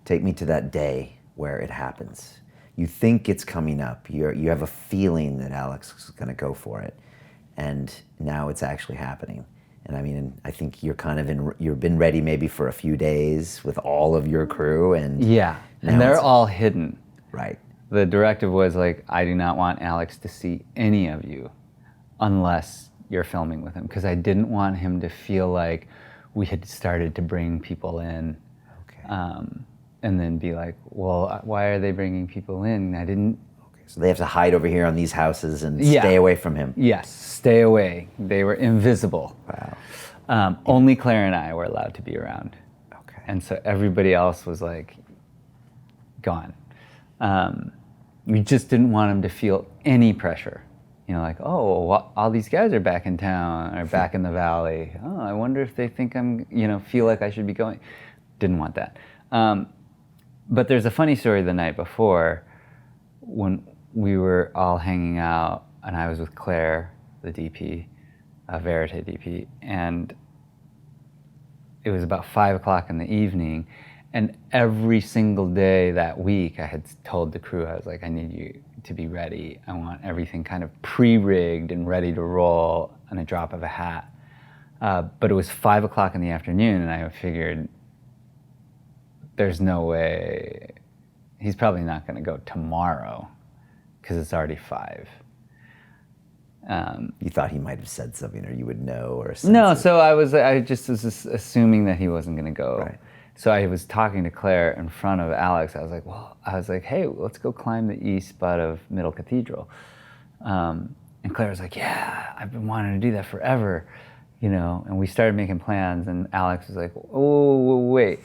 Take me to that day where it happens. You think it's coming up. You have a feeling that Alex is going to go for it, and now it's actually happening. And I mean, I think you're kind of you've been ready maybe for a few days with all of your crew, and yeah, and they're all hidden. Right. The directive was like, I do not want Alex to see any of you unless you're filming with him, because I didn't want him to feel like we had started to bring people in. Okay. And then be like, well, why are they bringing people in? I didn't. Okay, so they have to hide over here on these houses and stay away from him. Yes, stay away. They were invisible. Wow. Only Claire and I were allowed to be around. Okay. And so everybody else was like, gone. We just didn't want him to feel any pressure. You know, like, oh, well, all these guys are back in town or back in the valley. Oh, I wonder if they think I'm, feel like I should be going. Didn't want that. But there's a funny story the night before when we were all hanging out and I was with Claire, the DP, Verite DP, and it was about 5 o'clock in the evening, and every single day that week I had told the crew, I was like, I need you to be ready. I want everything kind of pre-rigged and ready to roll on a drop of a hat. But it was 5 o'clock in the afternoon and I figured, there's no way, he's probably not going to go tomorrow because it's already 5. You thought he might have said something, or you would know, or something. No, so I just was assuming that he wasn't going to go. Right. So I was talking to Claire in front of Alex. I was like, hey, let's go climb the east butt of Middle Cathedral. And Claire was like, yeah, I've been wanting to do that forever, And we started making plans, and Alex was like, oh, wait.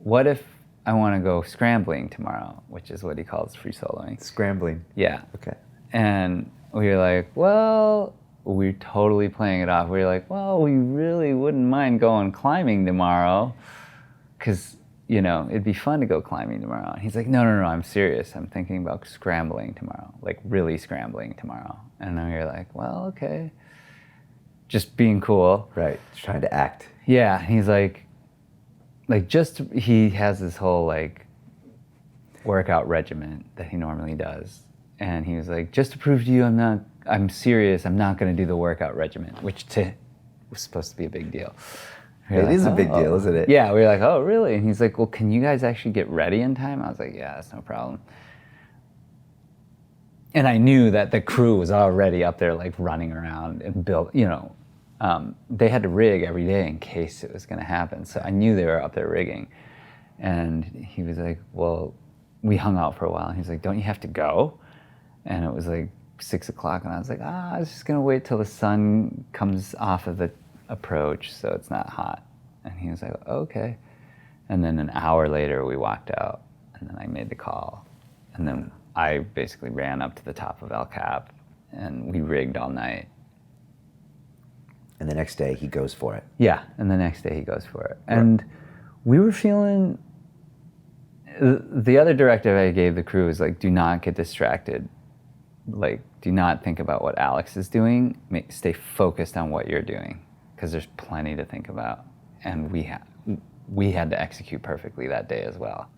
What if I want to go scrambling tomorrow, which is what he calls free soloing. Scrambling. Yeah. Okay. And we were like, well, we're totally playing it off. We were like, well, we really wouldn't mind going climbing tomorrow because, it'd be fun to go climbing tomorrow. And he's like, no, I'm serious. I'm thinking about scrambling tomorrow, like really scrambling tomorrow. And then we were like, well, okay. Just being cool. Right. Just trying to act. Yeah. And he's like, he has this whole workout regimen that he normally does. And he was like, just to prove to you I'm serious, I'm not going to do the workout regimen, which was supposed to be a big deal. It is a big deal, isn't it? Yeah, we were like, oh, really? And he's like, well, can you guys actually get ready in time? I was like, yeah, that's no problem. And I knew that the crew was already up there running around and built, they had to rig every day in case it was going to happen. So I knew they were up there rigging. And he was like, well, we hung out for a while. And he's like, don't you have to go? And it was 6 o'clock. And I was like, I was just going to wait till the sun comes off of the approach so it's not hot. And he was like, okay. And then an hour later, we walked out. And then I made the call. And then I basically ran up to the top of El Cap. And we rigged all night. And the next day he goes for it. Yeah, and the next day he goes for it. And we were feeling, the other directive I gave the crew was do not get distracted. Do not think about what Alex is doing. Stay focused on what you're doing, because there's plenty to think about. And we had to execute perfectly that day as well.